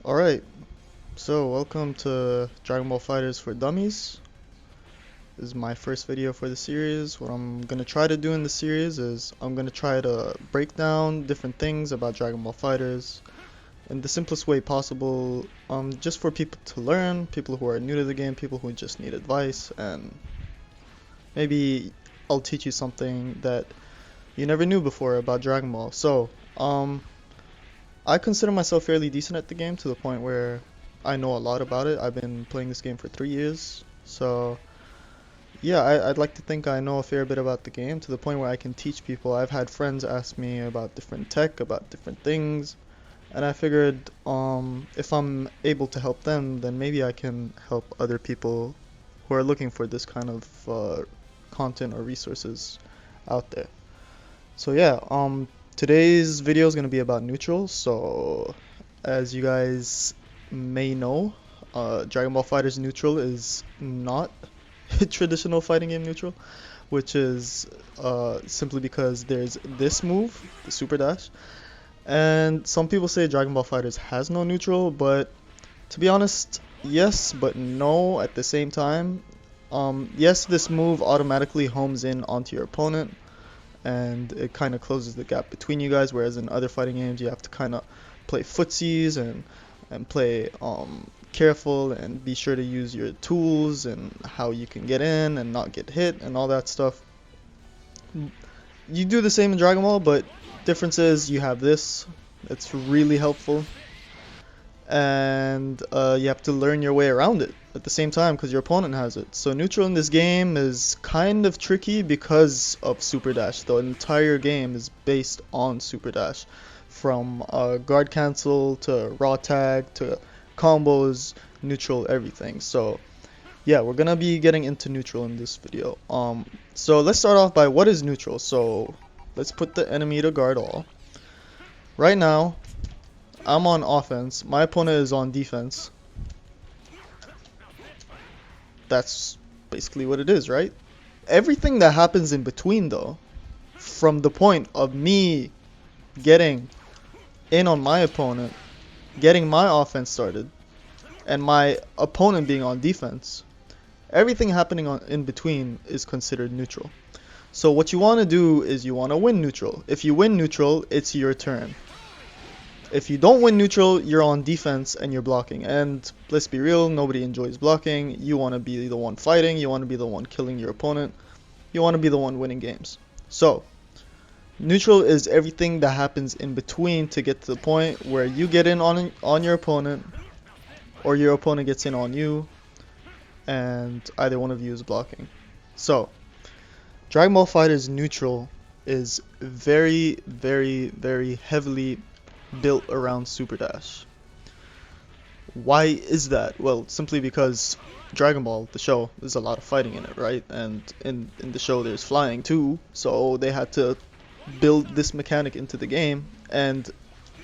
Alright, so welcome to Dragon Ball Fighters for Dummies. This is my first video for the series. What I'm going to try to do in the series is I'm going to try to break down different things about Dragon Ball Fighters in the simplest way possible, just for people to learn, people who are new to the game, people who just need advice, and maybe I'll teach you something that you never knew before about Dragon Ball. So, I consider myself fairly decent at the game to the point where I know a lot about it. I've been playing this game for 3 years, so yeah, I'd like to think I know a fair bit about the game to the point where I can teach people. I've had friends ask me about different tech, about different things, and I figured if I'm able to help them, then maybe I can help other people who are looking for this kind of content or resources out there. So yeah, today's video is going to be about neutral. So as you guys may know, Dragon Ball FighterZ neutral is not traditional fighting game neutral, which is simply because there's this move, the Superdash, and some people say Dragon Ball FighterZ has no neutral, but to be honest, yes but no at the same time. Yes, this move automatically homes in onto your opponent, and it kind of closes the gap between you guys, whereas in other fighting games you have to kind of play footsies and play careful and be sure to use your tools and how you can get in and not get hit and all that stuff. You do the same in Dragon Ball, but difference is you have this. It's really helpful, and you have to learn your way around it at the same time because your opponent has it. So neutral in this game is kind of tricky because of Super Dash. The entire game is based on Super Dash, from guard cancel to raw tag to combos, neutral, everything. So yeah, we're gonna be getting into neutral in this video. So let's start off by what is neutral. So let's put the enemy to guard all. Right now I'm on offense, my opponent is on defense. That's basically what it is, right? Everything that happens in between, though, from the point of me getting in on my opponent, getting my offense started, and my opponent being on defense, everything happening in between is considered neutral. So what you want to do is you want to win neutral. If you win neutral, it's your turn. If you don't win neutral, you're on defense and you're blocking. And let's be real, nobody enjoys blocking. You want to be the one fighting. You want to be the one killing your opponent. You want to be the one winning games. So neutral is everything that happens in between to get to the point where you get in on your opponent, or your opponent gets in on you, and either one of you is blocking. So Dragon Ball FighterZ neutral is very, very, very heavily built around Super Dash. Why is that? Well, simply because Dragon Ball, the show, there's a lot of fighting in it, right? And in the show there's flying too, so they had to build this mechanic into the game, and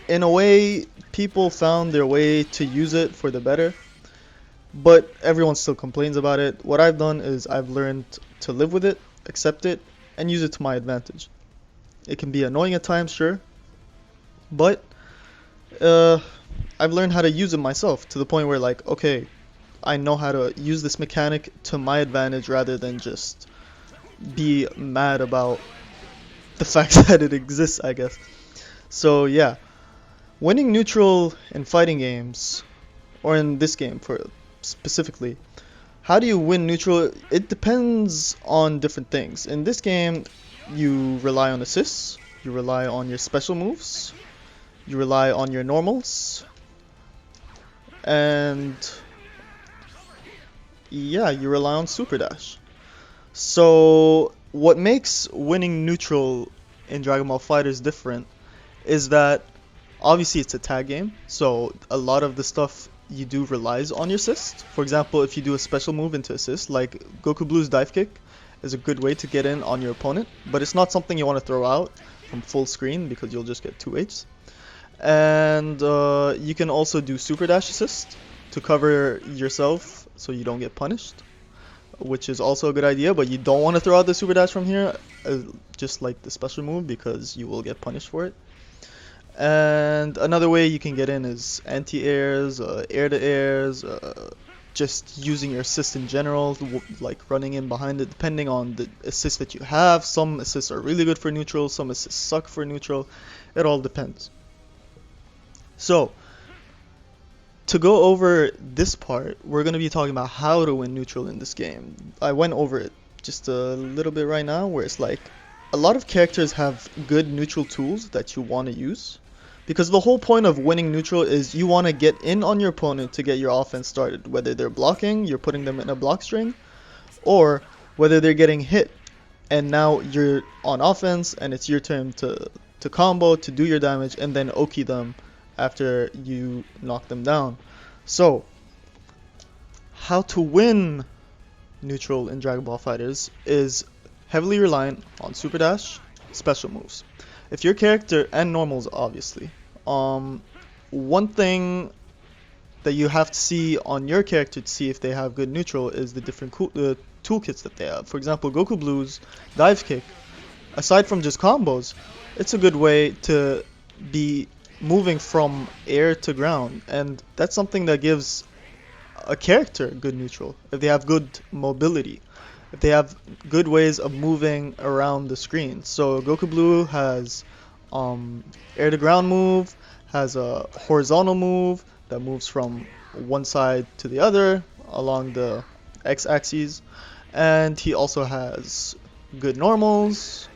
in a way people found their way to use it for the better, but everyone still complains about it. What I've done is I've learned to live with it, accept it, and use it to my advantage. It can be annoying at times, sure, but I've learned how to use it myself to the point where, like, okay, I know how to use this mechanic to my advantage rather than just be mad about the fact that it exists, I guess. So yeah, winning neutral in fighting games, or in this game for specifically, how do you win neutral? It depends on different things. In this game, you rely on assists, you rely on your special moves, you rely on your normals, and yeah, you rely on Super Dash. So what makes winning neutral in Dragon Ball FighterZ different is that obviously it's a tag game, so a lot of the stuff you do relies on your assist. For example, if you do a special move into assist, like Goku Blue's dive kick is a good way to get in on your opponent, but it's not something you want to throw out from full screen because you'll just get 2Hs. And you can also do Super Dash assist to cover yourself so you don't get punished, which is also a good idea, but you don't want to throw out the Super Dash from here, just like the special move, because you will get punished for it. And another way you can get in is anti-airs, air-to-airs, just using your assist in general, like running in behind it, depending on the assist that you have. Some assists are really good for neutral, some assists suck for neutral. It all depends. So, to go over this part, we're going to be talking about how to win neutral in this game. I went over it just a little bit right now, where it's like a lot of characters have good neutral tools that you want to use. Because the whole point of winning neutral is you want to get in on your opponent to get your offense started. Whether they're blocking, you're putting them in a block string, or whether they're getting hit and now you're on offense and it's your turn to combo, to do your damage, and then Oki them after you knock them down. So, how to win neutral in Dragon Ball FighterZ is heavily reliant on Super Dash, special moves. If your character, and normals obviously, one thing that you have to see on your character to see if they have good neutral is the different toolkits that they have. For example, Goku Blue's dive kick, aside from just combos, it's a good way to be moving from air to ground, and that's something that gives a character good neutral. If they have good mobility, if they have good ways of moving around the screen. So Goku Blue has air to ground move, has a horizontal move that moves from one side to the other along the x-axis, and he also has good normals,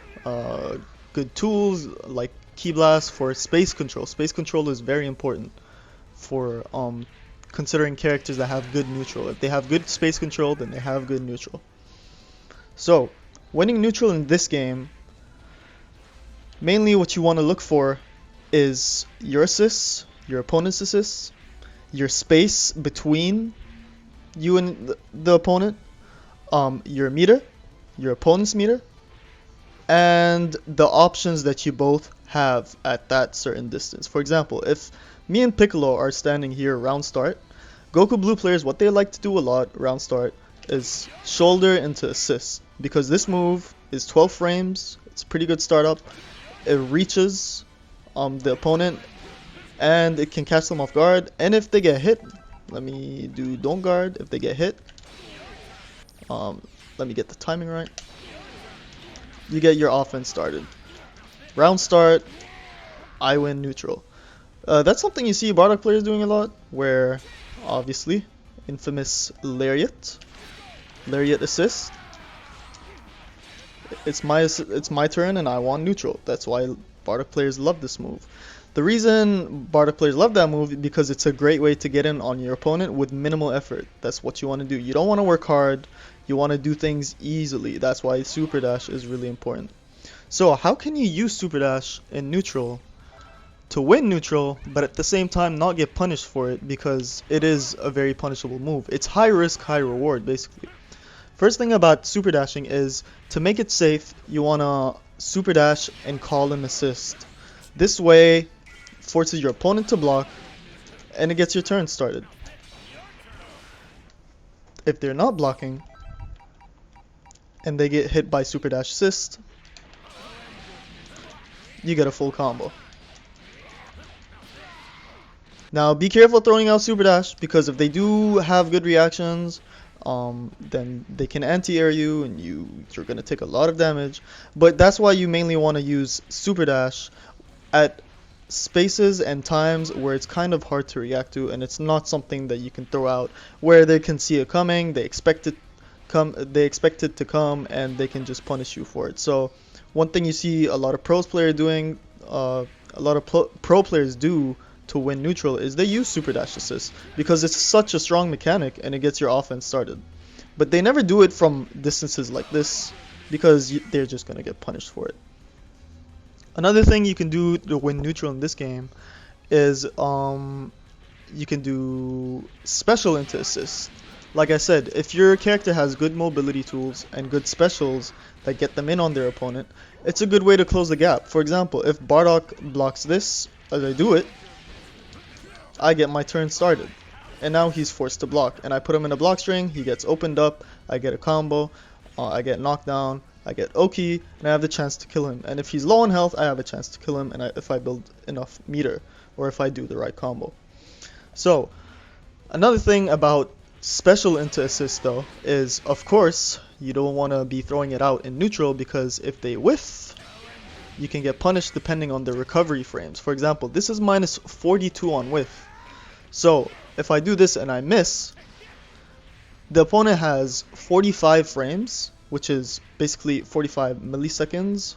good tools like Ki Blast for space control. Space control is very important for considering characters that have good neutral. If they have good space control, then they have good neutral. So, winning neutral in this game, mainly what you want to look for is your assists, your opponent's assists, your space between you and the opponent, your meter, your opponent's meter, and the options that you both have at that certain distance. For example, if me and Piccolo are standing here round start, Goku Blue players, what they like to do a lot round start is shoulder into assist, because this move is 12 frames, it's a pretty good startup, it reaches the opponent and it can catch them off guard, and if they get hit, let me do don't guard, if they get hit, let me get the timing right, you get your offense started. Round start, I win neutral. That's something you see Bardock players doing a lot, where obviously infamous Lariat assist. It's my turn and I want neutral. That's why Bardock players love this move. The reason Bardock players love that move is because it's a great way to get in on your opponent with minimal effort. That's what you want to do. You don't want to work hard. You want to do things easily. That's why Super Dash is really important. So how can you use Super Dash in neutral to win neutral, but at the same time not get punished for it, because it is a very punishable move. It's high risk, high reward basically. First thing about Super Dashing is, to make it safe, you want to Super Dash and call an assist. This way forces your opponent to block and it gets your turn started. If they're not blocking and they get hit by Super Dash assist, you get a full combo. Now be careful throwing out Super Dash, because if they do have good reactions, then they can anti-air you and you're going to take a lot of damage. But that's why you mainly want to use Super Dash at spaces and times where it's kind of hard to react to, and it's not something that you can throw out where they can see it coming, they expect it to come, and they can just punish you for it. So one thing you see a lot of pro players do to win neutral is they use Super Dash assist, because it's such a strong mechanic and it gets your offense started. But they never do it from distances like this, because they're just going to get punished for it. Another thing you can do to win neutral in this game is you can do special into assist. Like I said, if your character has good mobility tools and good specials that get them in on their opponent, it's a good way to close the gap. For example, if Bardock blocks this as I do it, I get my turn started, and now he's forced to block, and I put him in a block string, he gets opened up, I get a combo, I get knocked down, I get Oki, and I have the chance to kill him. And if he's low on health, I have a chance to kill him, and if I build enough meter, or if I do the right combo. So, another thing about special into assist though is, of course, you don't want to be throwing it out in neutral, because if they whiff, you can get punished depending on the recovery frames. For example, this is minus 42 on whiff. So if I do this and I miss, the opponent has 45 frames, which is basically 45 milliseconds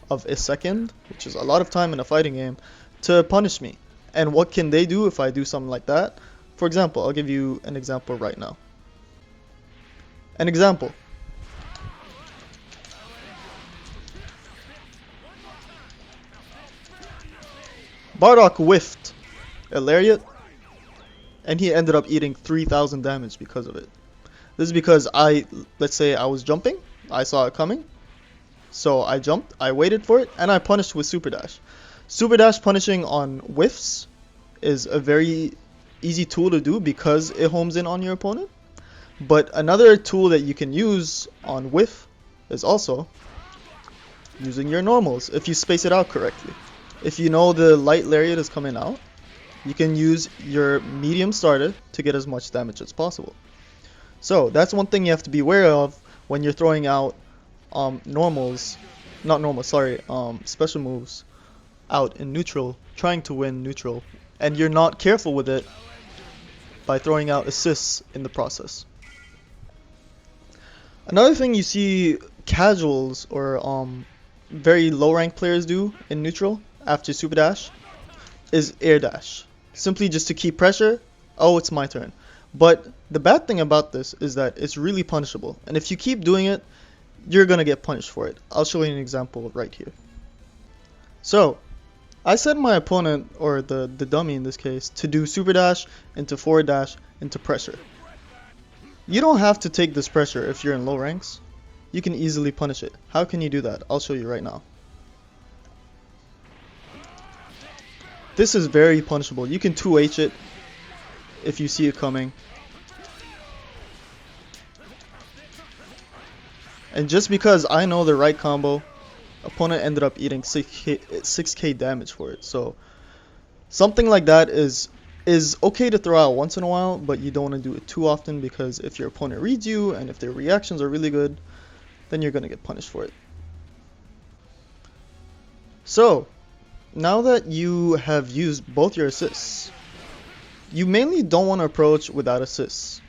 of a second, which is a lot of time in a fighting game, to punish me. And what can they do if I do something like that? For example, I'll give you an example right now. An example. Bardock whiffed a lariat, and he ended up eating 3,000 damage because of it. This is because let's say I was jumping, I saw it coming, so I jumped, I waited for it, and I punished with Superdash. Superdash punishing on whiffs is a very easy tool to do because it homes in on your opponent. But another tool that you can use on whiff is also using your normals if you space it out correctly. If you know the light lariat is coming out, you can use your medium starter to get as much damage as possible. So that's one thing you have to be aware of when you're throwing out special moves out in neutral, trying to win neutral, and you're not careful with it by throwing out assists in the process. Another thing you see casuals or very low rank players do in neutral after super dash is air dash, simply just to keep pressure. Oh, it's my turn. But the bad thing about this is that it's really punishable, and if you keep doing it, you're gonna get punished for it. I'll show you an example right here. So I set my opponent, or the dummy in this case, to do super dash into forward dash into pressure. You don't have to take this pressure if you're in low ranks. You can easily punish it. How can you do that? I'll show you right now. This is very punishable. You can 2H it if you see it coming. And just because I know the right combo, opponent ended up eating 6k damage for it. So something like that is okay to throw out once in a while, but you don't want to do it too often, because if your opponent reads you and if their reactions are really good, then you're going to get punished for it. So now that you have used both your assists, you mainly don't want to approach without assists.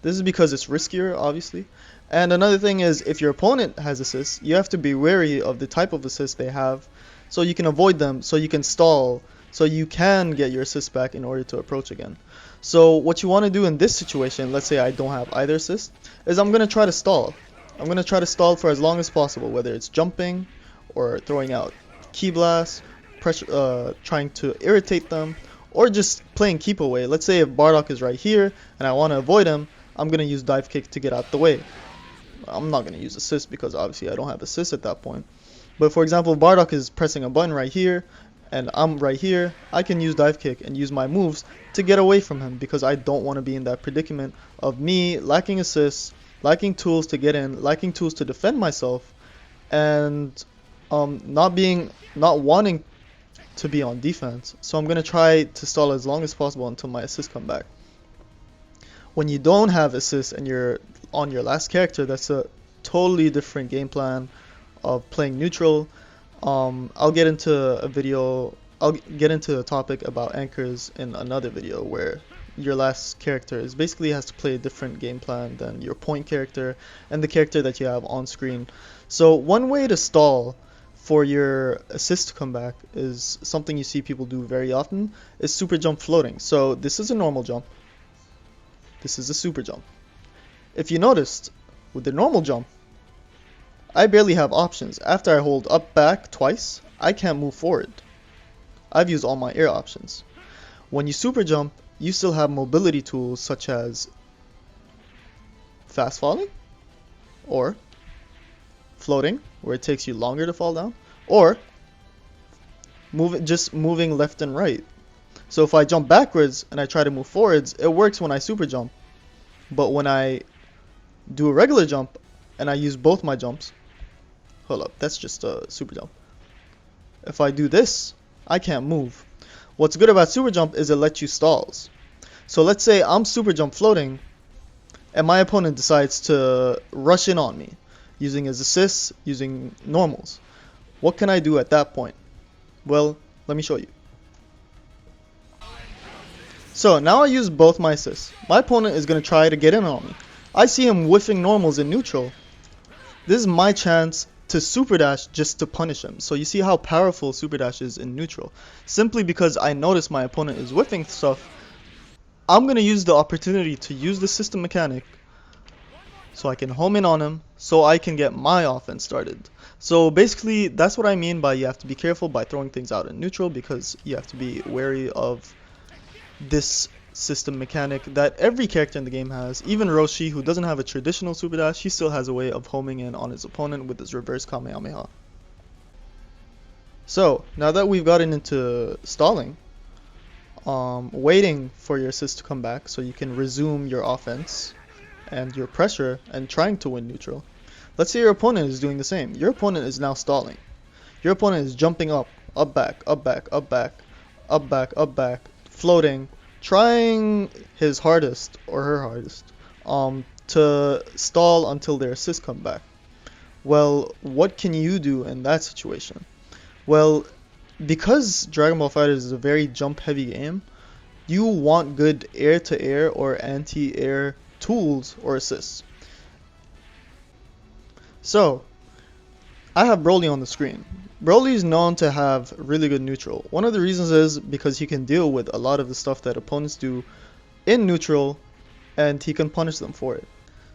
This is because it's riskier, obviously. And another thing is, if your opponent has assists, you have to be wary of the type of assist they have, so you can avoid them, so you can stall, so you can get your assist back in order to approach again. So what you want to do in this situation, let's say I don't have either assist, is I'm going to try to stall. I'm going to try to stall for as long as possible, whether it's jumping or throwing out key blast, trying to irritate them, or just playing keep away. Let's say if Bardock is right here and I want to avoid him, I'm going to use dive kick to get out the way. I'm not going to use assist because obviously I don't have assist at that point. But for example, if Bardock is pressing a button right here and I'm right here, I can use dive kick and use my moves to get away from him, because I don't want to be in that predicament of me lacking assists, lacking tools to get in, lacking tools to defend myself, and not wanting to be on defense. So I'm going to try to stall as long as possible until my assists come back. When you don't have assists and you're on your last character, that's a totally different game plan of playing neutral. I'll get into a topic about anchors in another video, where your last character basically has to play a different game plan than your point character and the character that you have on screen. So one way to stall for your assist to come back is something you see people do very often, is super jump floating. So this is a normal jump. This is a super jump. If you noticed, with the normal jump, I barely have options. After I hold up back twice, I can't move forward. I've used all my air options. When you super jump, you still have mobility tools such as fast falling, or floating, where it takes you longer to fall down, or moving left and right. So if I jump backwards and I try to move forwards, it works when I super jump. But when I do a regular jump and I use both my jumps, hold up, that's just a super jump. If I do this, I can't move. What's good about super jump is it lets you stalls. So let's say I'm super jump floating and my opponent decides to rush in on me using his assists, using normals. What can I do at that point? Well, let me show you. So now I use both my assists. My opponent is going to try to get in on me. I see him whiffing normals in neutral. This is my chance to super dash just to punish him. So you see how powerful super dash is in neutral. Simply because I notice my opponent is whiffing stuff, I'm going to use the opportunity to use the system mechanic so I can home in on him so I can get my offense started. So basically that's what I mean by you have to be careful by throwing things out in neutral, because you have to be wary of this system mechanic that every character in the game has. Even Roshi, who doesn't have a traditional super dash, he still has a way of homing in on his opponent with his reverse Kamehameha. So now that we've gotten into stalling, waiting for your assist to come back so you can resume your offense and your pressure and trying to win neutral. Let's say your opponent is doing the same. Your opponent is now stalling. Your opponent is jumping up, up back, up back, up back, up back, up back, floating, trying his hardest or her hardest to stall until their assist come back. Well, what can you do in that situation? Well, because Dragon Ball FighterZ is a very jump heavy game, you want good air to air or anti-air tools or assists. So I have Broly on the screen. Broly is known to have really good neutral. One of the reasons is because he can deal with a lot of the stuff that opponents do in neutral, and he can punish them for it.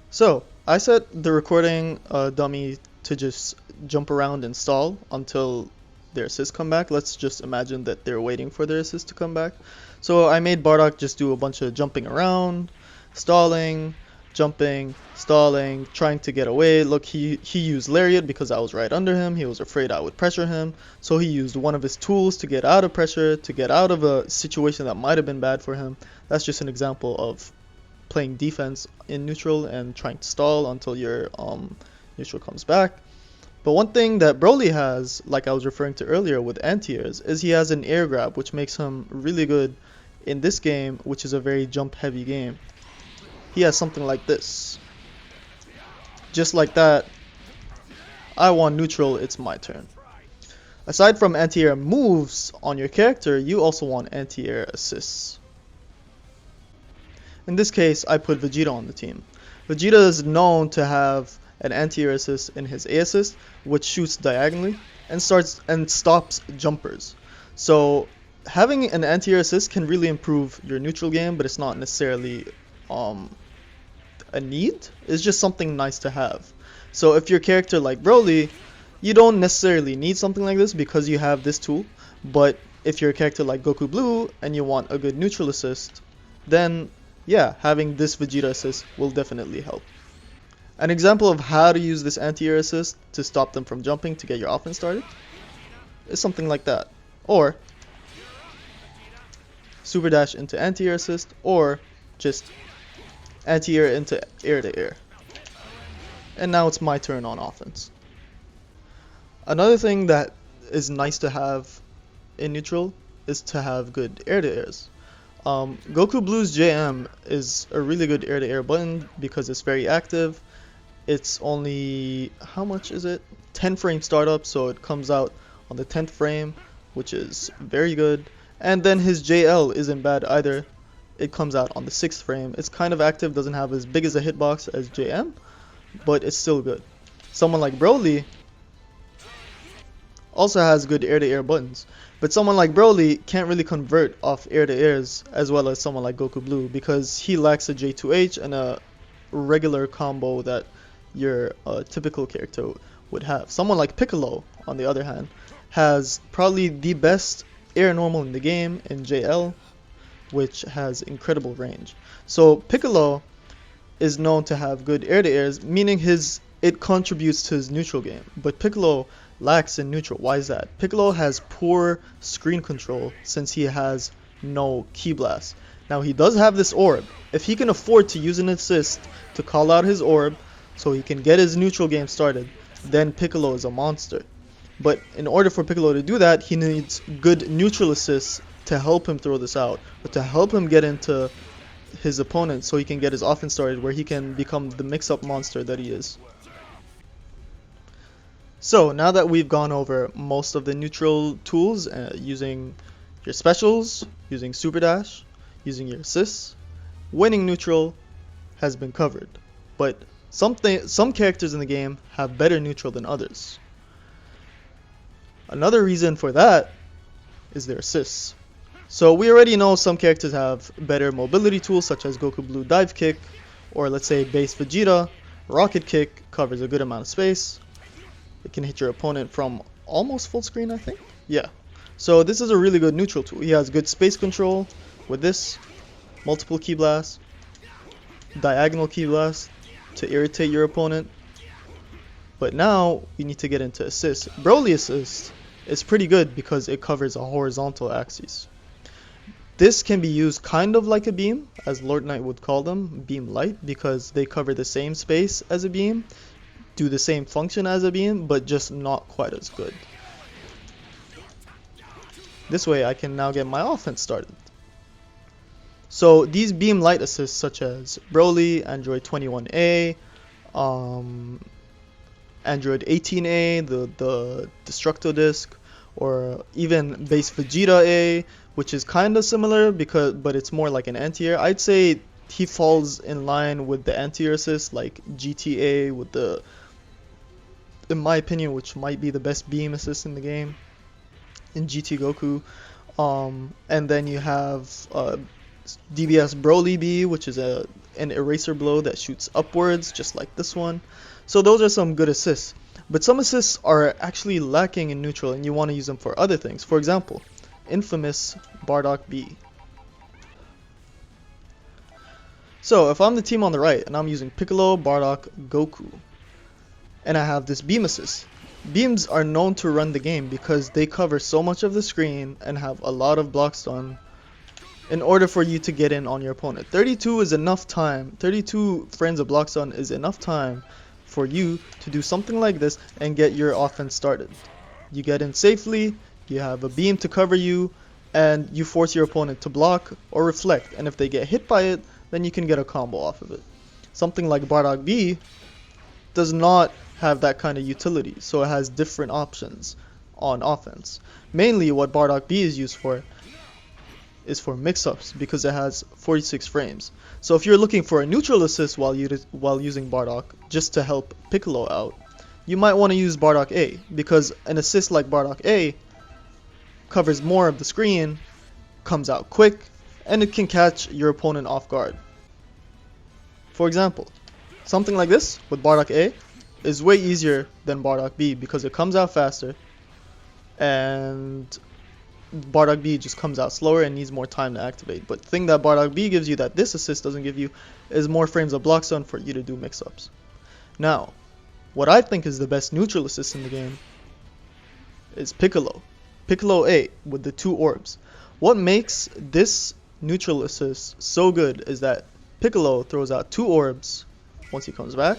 So I set the recording dummy to just jump around and stall until their assists come back. Let's just imagine that they're waiting for their assist to come back. So I made Bardock just do a bunch of jumping around, stalling, jumping, stalling, trying to get away. Look, he used Lariat because I was right under him. He was afraid I would pressure him. So he used one of his tools to get out of pressure, to get out of a situation that might have been bad for him. That's just an example of playing defense in neutral and trying to stall until your neutral comes back. But one thing that Broly has, like I was referring to earlier with anti-airs, is he has an air grab, which makes him really good in this game, which is a very jump heavy game. He has something like this. Just like that, I won neutral, it's my turn. Aside from anti-air moves on your character, you also want anti-air assists. In this case, I put Vegeta on the team. Vegeta is known to have an anti-air assist in his A assist, which shoots diagonally and stops jumpers. So having an anti-air assist can really improve your neutral game, but it's not necessarily a need. It's just something nice to have. So if your character like Broly, you don't necessarily need something like this because you have this tool. But if you're a character like Goku Blue and you want a good neutral assist, then yeah, having this Vegeta assist will definitely help. An example of how to use this anti-air assist to stop them from jumping to get your offense started is something like that. Or super dash into anti-air assist, or just anti-air into air to air. And now it's my turn on offense. Another thing that is nice to have in neutral is to have good air to airs. Goku Blue's JM is a really good air to air button because it's very active. It's only, how much is it? 10 frame startup, so it comes out on the 10th frame, which is very good. And then his JL isn't bad either. It comes out on the 6th frame. It's kind of active, doesn't have as big as a hitbox as JM, but it's still good. Someone like Broly also has good air-to-air buttons, but someone like Broly can't really convert off air-to-airs as well as someone like Goku Blue because he lacks a J2H and a regular combo that your typical character would have. Someone like Piccolo, on the other hand, has probably the best air normal in the game in JL, which has incredible range. So Piccolo is known to have good air-to-airs, meaning it contributes to his neutral game. But Piccolo lacks in neutral. Why is that? Piccolo has poor screen control since he has no Ki Blast. Now he does have this orb. If he can afford to use an assist to call out his orb so he can get his neutral game started, then Piccolo is a monster. But in order for Piccolo to do that, he needs good neutral assists to help him throw this out, or to help him get into his opponent so he can get his offense started where he can become the mix-up monster that he is. So now that we've gone over most of the neutral tools, using your specials, using Superdash, using your assists, winning neutral has been covered. But some characters in the game have better neutral than others. Another reason for that is their assists. So we already know some characters have better mobility tools such as Goku Blue Dive Kick, or let's say base Vegeta, Rocket Kick covers a good amount of space. It can hit your opponent from almost full screen, I think. Yeah. So this is a really good neutral tool. He has good space control with this, multiple ki blasts, diagonal ki blast to irritate your opponent. But now we need to get into assist. Broly assist is pretty good because it covers a horizontal axis. This can be used kind of like a beam, as Lord Knight would call them, beam light, because they cover the same space as a beam, do the same function as a beam, but just not quite as good. This way I can now get my offense started. So these beam light assists such as Broly, Android 21A, Android 18A, the Destructo Disc, or even base Vegeta A, which is kind of similar but it's more like an anti-air. I'd say he falls in line with the anti-air assist, like GTA with the, in my opinion, which might be the best beam assist in the game, in GT Goku. And then you have DBS Broly B, which is an eraser blow that shoots upwards, just like this one. So those are some good assists. But some assists are actually lacking in neutral, and you want to use them for other things. For example, infamous Bardock B. So if I'm the team on the right, and I'm using Piccolo, Bardock, Goku, and I have this beam assist. Beams are known to run the game because they cover so much of the screen and have a lot of block stun in order for you to get in on your opponent. 32 is enough time. 32 frames of block stun is enough time for you to do something like this and get your offense started. You get in safely, you have a beam to cover you, and you force your opponent to block or reflect, and if they get hit by it, then you can get a combo off of it. Something like Bardock B does not have that kind of utility, so it has different options on offense. Mainly what Bardock B is used for is for mix-ups because it has 46 frames. So if you're looking for a neutral assist while using Bardock just to help Piccolo out, you might want to use Bardock A, because an assist like Bardock A covers more of the screen, comes out quick, and it can catch your opponent off guard. For example, something like this with Bardock A is way easier than Bardock B because it comes out faster, and Bardock B just comes out slower and needs more time to activate. But the thing that Bardock B gives you that this assist doesn't give you is more frames of block stun for you to do mix-ups. Now, what I think is the best neutral assist in the game is Piccolo. Piccolo A with the 2 orbs. What makes this neutral assist so good is that Piccolo throws out 2 orbs once he comes back.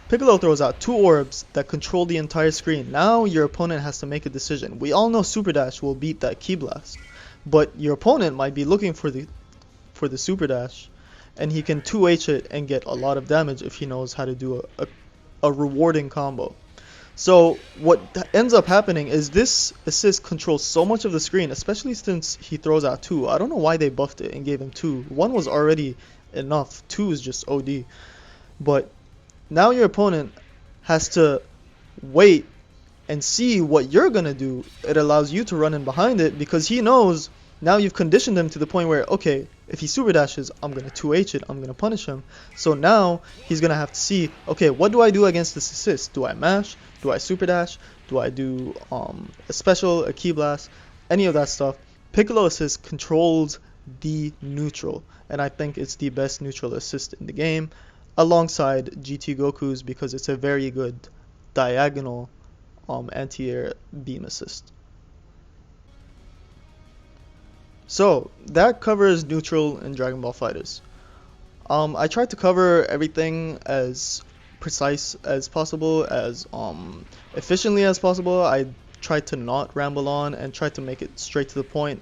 Piccolo throws out 2 orbs that control the entire screen. Now your opponent has to make a decision. We all know Superdash will beat that Ki Blast, but your opponent might be looking for the Superdash, and he can 2H it and get a lot of damage if he knows how to do a rewarding combo. So what ends up happening is this assist controls so much of the screen, especially since he throws out 2. I don't know why they buffed it and gave him 2. 1 was already enough. 2 is just OD. But now your opponent has to wait and see what you're going to do. It allows you to run in behind it because he knows now you've conditioned him to the point where, okay, if he super dashes, I'm going to 2H it, I'm going to punish him. So now he's going to have to see, okay, what do I do against this assist? Do I mash? Do I super dash? Do I do a special, a Ki Blast? Any of that stuff. Piccolo assist controls the neutral, and I think it's the best neutral assist in the game, alongside GT Goku's, because it's a very good diagonal anti-air beam assist. So that covers neutral in Dragon Ball FighterZ. I tried to cover everything as precise as possible, as efficiently as possible. I tried to not ramble on and try to make it straight to the point,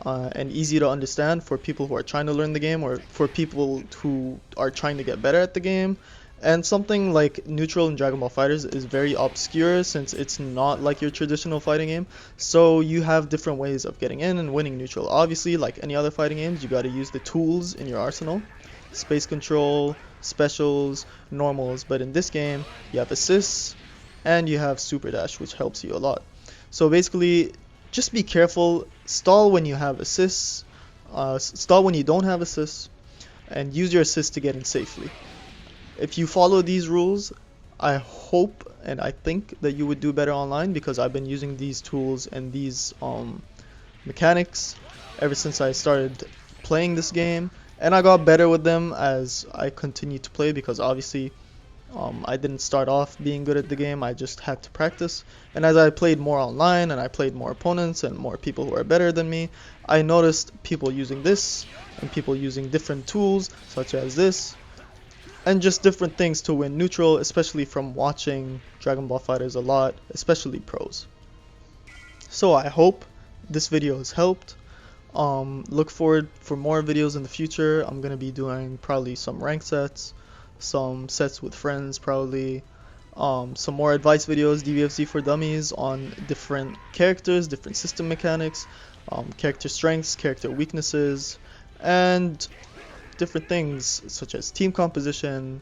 and easy to understand for people who are trying to learn the game, or for people who are trying to get better at the game. And something like neutral in Dragon Ball FighterZ is very obscure, since it's not like your traditional fighting game. So you have different ways of getting in and winning neutral. Obviously, like any other fighting games, you got to use the tools in your arsenal: space control, specials, normals. But in this game, you have assists and you have Superdash, which helps you a lot. So basically, just be careful. Stall when you have assists, stall when you don't have assists, and use your assists to get in safely. If you follow these rules, I hope and I think that you would do better online, because I've been using these tools and these mechanics ever since I started playing this game, and I got better with them as I continued to play, because obviously I didn't start off being good at the game. I just had to practice, and as I played more online and I played more opponents and more people who are better than me, I noticed people using this and people using different tools such as this, and just different things to win neutral, especially from watching Dragon Ball FighterZ a lot, especially pros. So I hope this video has helped. Look forward for more videos in the future. I'm going to be doing probably some rank sets, some sets with friends probably, some more advice videos, DBFz for Dummies, on different characters, different system mechanics, character strengths, character weaknesses, and different things such as team composition,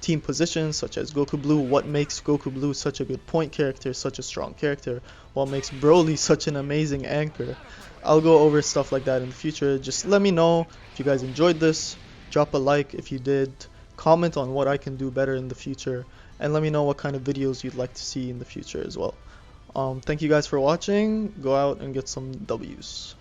team positions, such as Goku Blue. What makes Goku Blue such a good point character, such a strong character? What makes Broly such an amazing anchor? I'll go over stuff like that in the future. Just let me know if you guys enjoyed this. Drop a like if you did. Comment on what I can do better in the future, and let me know what kind of videos you'd like to see in the future as well. Thank you guys for watching. Go out and get some W's.